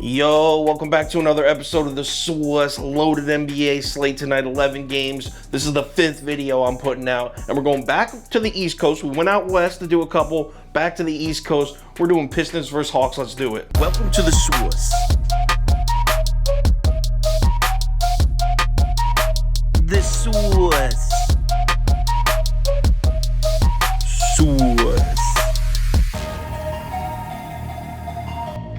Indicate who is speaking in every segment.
Speaker 1: Yo, welcome back to another episode of the Swiss Loaded NBA slate tonight, 11 games. This is the 5th video I'm putting out, and we're going back to the East Coast. We went out west to do a couple, back to the East Coast. We're doing Pistons versus Hawks. Let's do it.
Speaker 2: Welcome to the Swiss. The Swiss.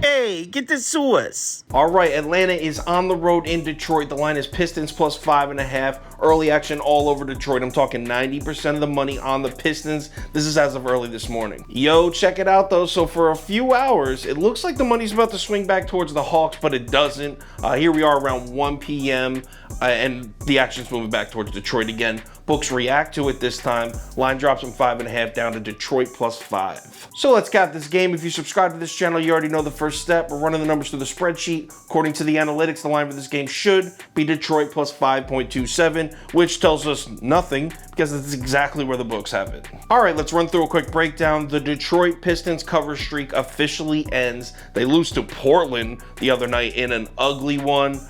Speaker 2: Hey, get the Swiss.
Speaker 1: All right, Atlanta is on the road in Detroit. The line is Pistons plus 5.5. Early action all over Detroit. I'm talking 90% of the money on the Pistons. This is as of early this morning. Yo, check it out though. So for a few hours, it looks like the money's about to swing back towards the Hawks, but it doesn't. Here we are around 1 p.m. And the action's moving back towards Detroit again. Books react to it this time. Line drops from 5.5 down to Detroit plus 5. So let's cap this game. If you subscribe to this channel, you already know the first step. We're running the numbers through the spreadsheet. According to the analytics, the line for this game should be Detroit plus 5.27, which tells us nothing because it's exactly where the books have it. All right, let's run through a quick breakdown. The Detroit Pistons cover streak officially ends. They lose to Portland the other night in an ugly one.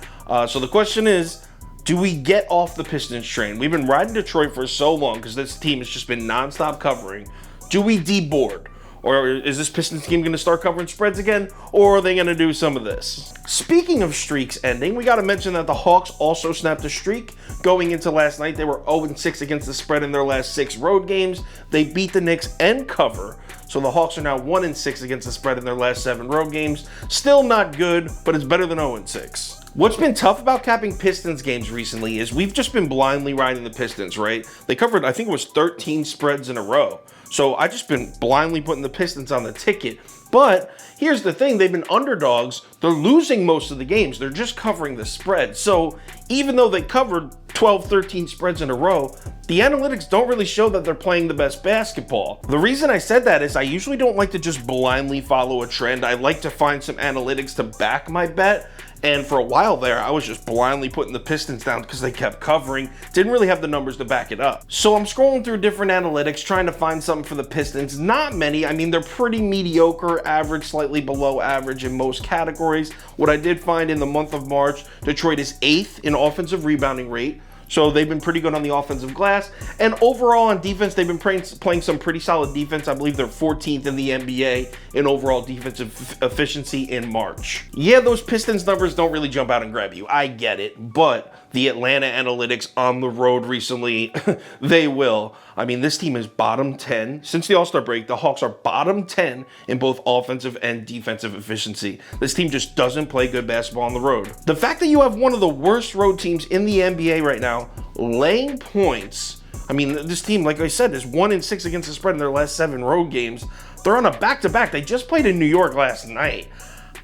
Speaker 1: So the question is, do we get off the Pistons train? We've been riding Detroit for so long because this team has just been nonstop covering. Do we deboard? Or is this Pistons team going to start covering spreads again? Or are they going to do some of this? Speaking of streaks ending, we got to mention that the Hawks also snapped a streak. Going into last night, they were 0-6 against the spread in their last 6 road games. They beat the Knicks and cover. So the Hawks are now 1-6 against the spread in their last 7 road games. Still not good, but it's better than 0-6. What's been tough about capping Pistons games recently is we've just been blindly riding the Pistons, right? They covered, I think it was 13 spreads in a row. So I just been blindly putting the Pistons on the ticket. But here's the thing, they've been underdogs. They're losing most of the games. They're just covering the spread. So even though they covered 12, 13 spreads in a row, the analytics don't really show that they're playing the best basketball. The reason I said that is I usually don't like to just blindly follow a trend. I like to find some analytics to back my bet. And for a while there, I was just blindly putting the Pistons down because they kept covering. Didn't really have the numbers to back it up. So I'm scrolling through different analytics, trying to find something for the Pistons. Not many. I mean, they're pretty mediocre, average, slightly below average in most categories. What I did find in the month of March, Detroit is 8th in offensive rebounding rate. So they've been pretty good on the offensive glass. And overall on defense, they've been playing some pretty solid defense. I believe they're 14th in the NBA in overall defensive efficiency in March. Yeah, those Pistons numbers don't really jump out and grab you. I get it. But the Atlanta analytics on the road recently, they will. I mean, this team is bottom 10. Since the All-Star break, the Hawks are bottom 10 in both offensive and defensive efficiency. This team just doesn't play good basketball on the road. The fact that you have one of the worst road teams in the NBA right now laying points, I mean, this team, like I said, is 1-6 against the spread in their last 7 road games. They're on a back-to-back. They just played in New York last night.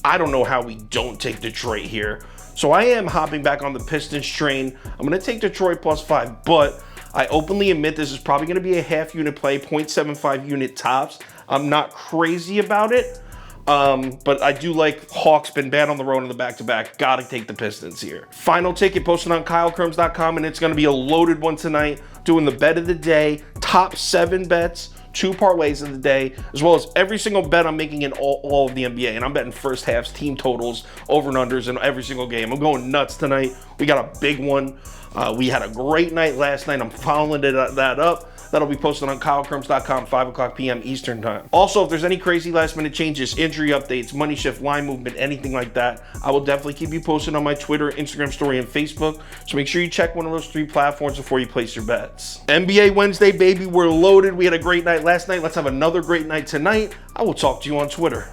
Speaker 1: I don't know how we don't take Detroit here. So I am hopping back on the Pistons train. I'm going to take Detroit plus 5, but I openly admit this is probably going to be a half unit play, 0.75 unit tops. I'm not crazy about it, but I do like Hawks, been bad on the road in the back-to-back. Got to take the Pistons here. Final ticket posted on KyleKirms.com, and it's going to be a loaded one tonight, doing the bet of the day, top 7 bets, 2 parlays of the day, as well as every single bet I'm making in all of the NBA. And I'm betting first halves, team totals, over and unders in every single game. I'm going nuts tonight. We got a big one. We had a great night last night. I'm following that up. That'll be posted on KyleKirms.com, 5 o'clock p.m. Eastern time. Also, if there's any crazy last minute changes, injury updates, money shift, line movement, anything like that, I will definitely keep you posted on my Twitter, Instagram story, and Facebook. So make sure you check one of those 3 platforms before you place your bets. NBA Wednesday, baby, we're loaded. We had a great night last night. Let's have another great night tonight. I will talk to you on Twitter.